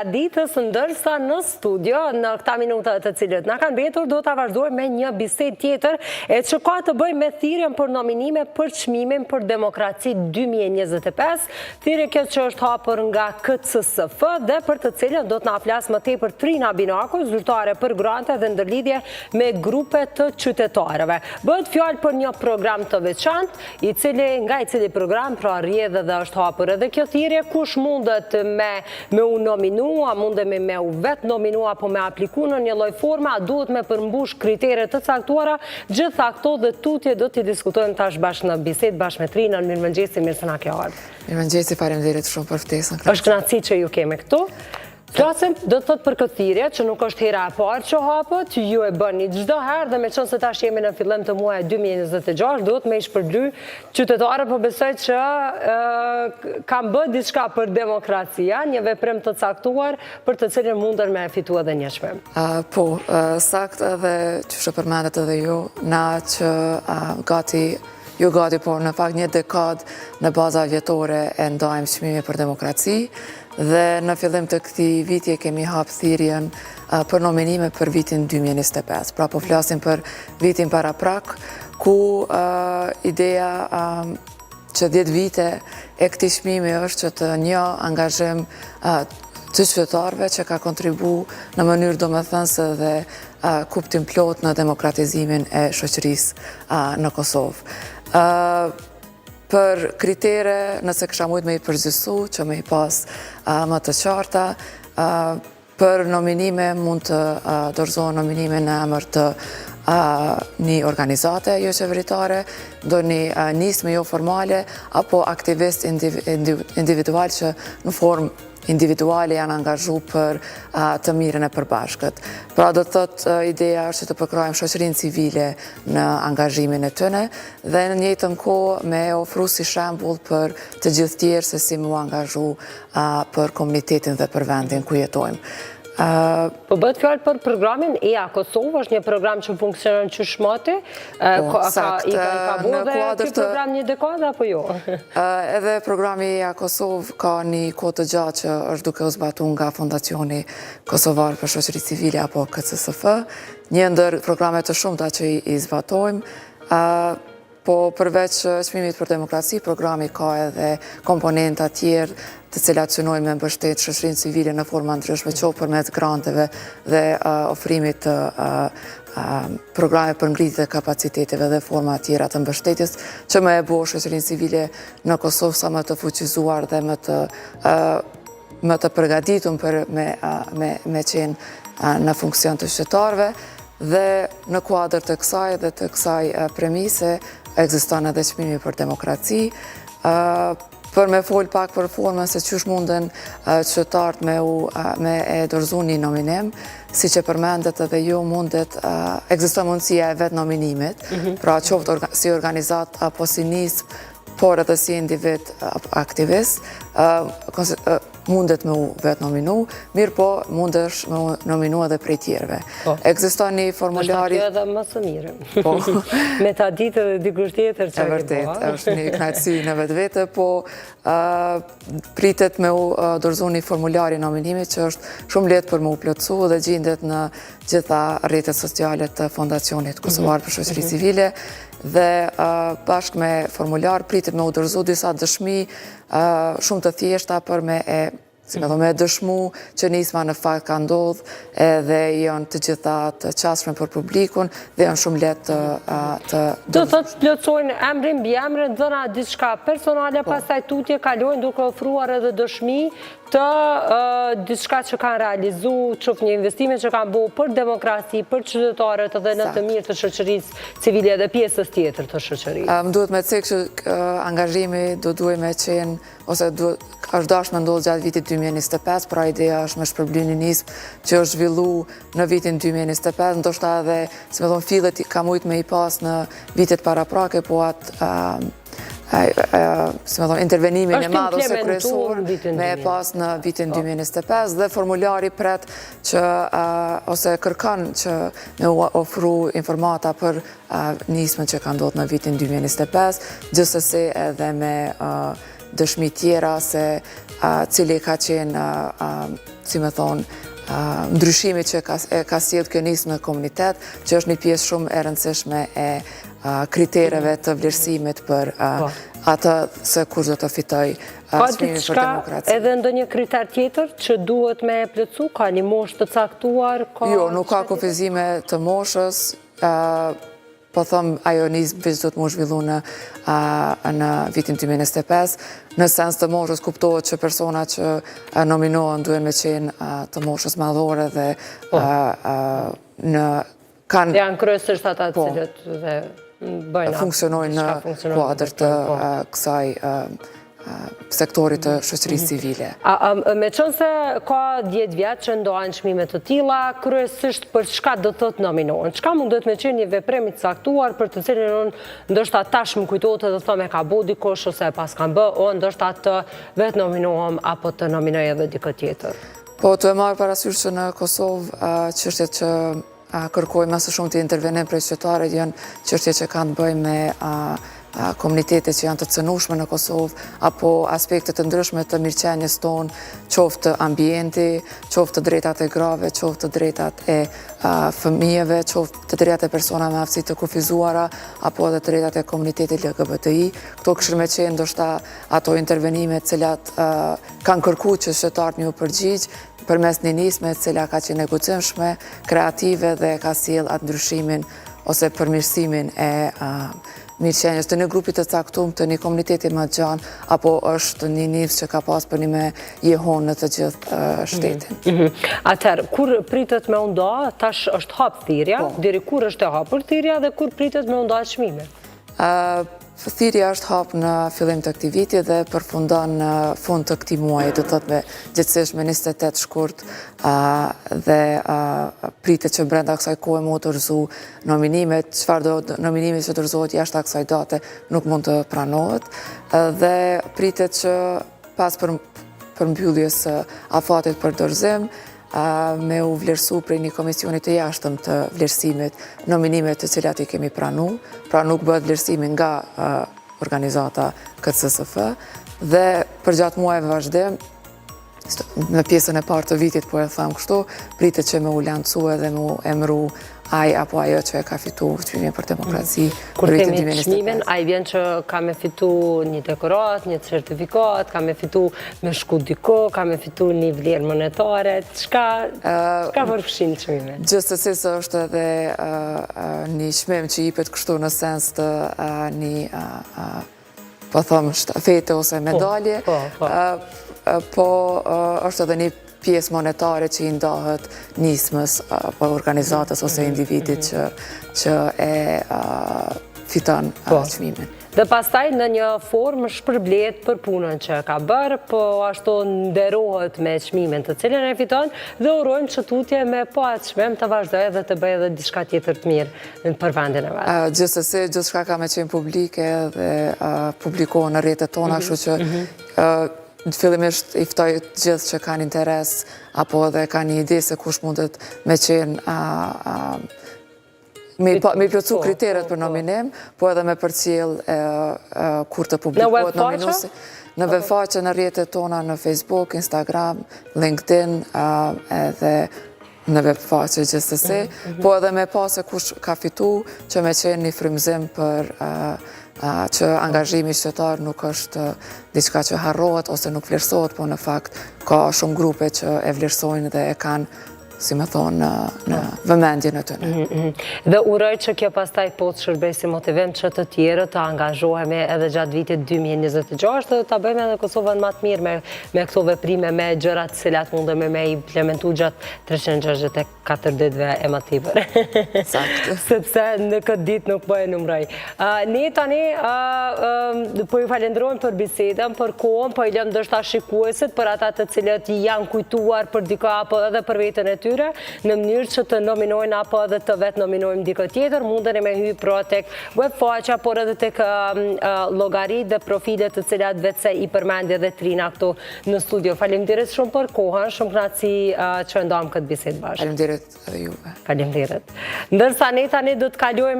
Ditës ndërsa në studio, në këta minuta të cilët na kanë mbetur, do ta vazhdojmë me një bisedë tjetër e që ka të bëjë me thirrjen për nominime për çmimin për demokraci 2025, thirrje kjo që është hapur nga KCSF dhe për të cilën do të na flas më tepër Trina Binako, zyrtare për grante dhe ndërlidhje me grupe të qytetarëve. Bëhet fjalë për një program të veçantë, nga i cili program pra rrjedhë dhe është hapur edhe kjo thirrje, kush mundet me u nominu, a mundemi me u vetë nominua apo me apliku në një lloj forme, a duhet me përmbush kritere të caktuara, gjitha këto dhe tutje do t'i diskutojmë tash bashkë në bisedë bashkë me Trinën. Mirëmëngjesi, mirë se na ke ardhur. Mirëmëngjesi, faleminderit shumë për ftesën. Është kënaqësi që ju kemi këtu. Flasim do të thotë për këtë thirrje që nuk është hera e parë që hapët, ju e bëni çdo herë dhe meqense tash jemi në fillim të muajit 2026, duhet me shpërbly qytetarët, po besoj që kanë bërë diçka për demokracia, një veprim të caktuar për të cilën munden me fitu edhe një çmim. Po, sakt edhe që përmendet edhe ju, na që gati, por në fakt një dekad në baza vjetore e ndajmë çmimin për demokraci, dhe në fillim të këtij viti kemi hapë thirrjen për nominime për vitin 2025. Pra po flasim për vitin paraprak, ku ideja që 10 vite e këtij çmimi është që të një angazhim të qytetarëve që ka kontribu në mënyrë domethënëse dhe kuptim plot në demokratizimin e shoqërisë në Kosovë. Për kritere, nëse kësha mujtë me i përgjithsu, që me i pas më të qarta, për nominime mund të dorëzohen nominime në emër të një organizate jo qeveritare, do një nismë jo formale, apo aktivist individual që në formë individuale janë angazhu për të mirën e përbashkët. Pra do të thotë ideja është që të përkrojmë shoqërinë civile në angazhimin e tyre dhe në njëjtën kohë me ofru si shembull për të gjithë tjerë se si mu angazhu për komunitetin dhe për vendin ku jetojmë. Po bëhet fjalë për programin EA Kosovë, është një program që funksionon qyshmati, ka bërë dhe ky program një dekadë apo jo? Edhe programi EA Kosovë ka një kohë të gjatë që është duke u zbatuar nga Fondacioni Kosovar për Shoqëri Civile apo KCSF, një ndër programe të shumta që i zbatojmë. Po përveç çmimit për demokraci, programi ka edhe komponenta tjerë të cilat synojnë me mbështet shoqërinë civile në forma ndryshme, qoftë përmes granteve dhe ofrimit të programe për ngritje të kapaciteteve dhe forma tjera të mbështetjes, që më e bëjë shoqërinë civile në Kosovë sa më të fuqizuar dhe më të përgatitur për me qenë në funksion të qytetarëve. Dhe në kuadër të kësaj dhe të kësaj premise ekziston edhe çmimi për demokraci. Për me fol pak për formën se qysh munden qytetarët me e dorëzu një nominim, si që përmendet edhe ju mundet, ekziston mundësia e vetë nominimit, pra qoftë si organizat apo si nismë, por edhe si individ aktivist, mundet me u vetë nominu, mirë po mundesh me u nominu edhe prej tjerve. Ekziston një formulari... Nështë edhe më së mire. Me ta ditë edhe dikush tjetër që e vërtet, është një knajtësi në vetë, po pritet me u dorëzu një formulari nominimit që është shumë letë për me u plotësu dhe gjendet në gjitha rrjetet sociale të Fondacionit Kosovar për Shoqëri Civile, dhe bashkë me formular pritet me u dorëzu disa dëshmi shumë të thjeshta për me dëshmu që nisma në fakt ka ndodhë edhe janë të gjitha të qasshme për publikun dhe janë shumë letë të... Do thotë plotësojnë emrin, mbi emrin, dhëna diçka personale, pastaj tutje kalojnë duke ofruar edhe dëshmi të diçka që kanë realizu, qoftë një investime që kanë bëu për demokraci, për qytetarët edhe në të mirë të shoqërisë civile dhe pjesës tjetër të shoqërisë. Më duhet me cekë që angazhimi do duhet me qenë, ose është dashur me ndodhë gjatë vitit 2025, pra ideja është me shpërbly një nismë që është zhvillu në vitin 2025, ndoshta edhe, si me thonë, fillet ka mujtë me i pas në vitet paraprake, po atë si me thonë, intervenimin e madhë ose kryesor me e pas në vitin 2025 dhe formulari pret që ose kërkan që me ofru informata për nismën që ka ndodhë në vitin 2025, gjithsesi edhe me dëshmi tjera se cili ka qenë, si me thonë, ndryshimi që ka sjellë kjo nismë në komunitet, që është një pjesë shumë e rëndësishme e kritereve të vlerësimit për atë se kush do të fitoj çmimin për demokraci. Edhe ndonjë kriter tjetër që duhet me plotësu, ka një moshë të caktuar? Jo, nuk ka kufizime të moshës, po thëmë ajo nismë vizë do të më zhvillu në vitin 2025. Në sens të moshës kuptohet që persona që nominohen duhen me qenë të moshës madhore dhe kanë... Janë kryesisht ata të cilët dhe bëjnë... Funksionojnë në kuadër të kësaj sektorit të shoqërisë civile. Me qënë se ka 10 vjetë që ndohen çmimet të tilla, kryesisht për çka do të thotë nominohen? Çka mundet me qenë një veprim i caktuar për të cilin unë ndoshta tash më kujtohet edhe thome ka bo dikush ose pas kanë bë, o ndoshta të vetë nominohem apo të nominoj edhe dikë tjetër? Po, të e marrë parasysh që në Kosovë çështjet që kërkojmë më së shumë të intervenim prej qytetarëve janë çështje që kanë të bëjnë me komunitetet që janë të cënueshme në Kosovë, apo aspekte të ndryshme të mirëqenies tonë, qoftë të ambienti, qoftë të drejtat e grave, qoftë të drejtat e fëmijëve, qoftë të drejtat e persona me aftësi të kufizuara, apo edhe të drejtat e komunitetit LGBTI. Këto kishin me qenë ndoshta ato intervenime të cilat kanë kërkuar që qytetarët një përgjigj përmes një nisme e cila ka qenë negocimshme, kreative dhe ka sjellë atë ndryshimin ose përmirësimin e mirëqenies të një grupit të caktuar, të një komuniteti më të gjanë, apo është një nismë që ka pas për një me jehon në të gjithë shtetin. Atëherë, kur pritet me nda, tash është hap thirrja, deri kur është e hapur thirrja dhe kur pritet me nda çmimi? Thirrja është hap në fillim të këtij viti dhe përfundon në fund të këtij muaji, do të thotë me gjithsesi me 28 shkurt dhe pritet që brenda kësaj kohe më dorëzu nominimet, çfarëdo nominimi që dorëzohet jashtë kësaj date nuk mund të pranohet dhe pritet që pas përmbylljes së afatit për dorëzim me u vlerësu prej një komisionit të jashtëm të vlerësimit nominimet të cilat i kemi pranu, pra nuk bëhet vlerësimi nga organizata KCSF dhe për gjatë muajve vazhdim, në pjesën e parë të vitit, po e thamë kështu, pritet që me u lancue dhe me u emru ai apo ajo që e ka fitu çmimin për demokraci për vitin 2025. Kur kemi çmimin, ai vjen që ka me fitu një dekorat, një certifikat, ka me fitu me shku diko, ka me fitu një vlerë monetare, çka përfshin çmimin? Gjithsesi është edhe një çmim që jepet kështu në sens të një po thëmë shtafete ose medalje, po është edhe një pjesë monetare që i ndahet nismës për organizatës ose individit që e fiton çmimin. Dhe pastaj në një formë shpërblet për punën që ka bërë, po ashtu nderohet me çmimin të cilin e fiton dhe urojmë që tutje me po atë çmim të vazhdojë dhe të bëjë edhe diçka tjetër të mirë për vendin e vet. Gjithsesi, gjithçka ka me qenë publike dhe publikohen në rrjetet tona, kështu që fillimisht i ftoj gjithë që kanë interes apo edhe kanë një ide se kush mundet me qenë me plotësu kriteret për nominim, po edhe me përcjell kur të publikohet nominuesi. Në webfaqe, në rrjetet tona në Facebook, Instagram, LinkedIn edhe në webfaqe gjithsesi, po edhe me pa se kush ka fitu që me qenë një frymëzim për që angazhimi qytetar nuk është diçka që harrohet ose nuk vlerësohet, po në fakt ka shumë grupe që e vlerësojnë dhe e kanë, si me thonë, në vëmendjen e tyre. Dhe uroj që kjo pastaj po të shërbej si motivim që të tjerë të angazhohemi edhe gjatë vitit 2026 dhe ta bëjmë edhe Kosovën më të mirë me këto veprime, me gjërat cilat mundemi me implementu gjatë 364 ditëve e më tepër. Sepse në këtë ditë nuk po e numroj. Ne tani po ju falenderojmë për bisedën, për kohën, po i lëm ndoshta shikuesit për ata të cilët janë kujtuar për dikë apo edhe për veten e tyre, në mënyrë që të nominojnë apo edhe të vetë nominojmë dikë tjetër, mundeni me hyj pra tek webfaqja, por edhe tek llogaritë dhe profilet të cilat vetëse i përmendje dhe Trina këtu në studio. Faleminderit shumë për kohën, shumë kënaqësi që ndam këtë bisedë bashkë. Faleminderit edhe juve. Faleminderit. Ndërsa ne tani do të kalojmë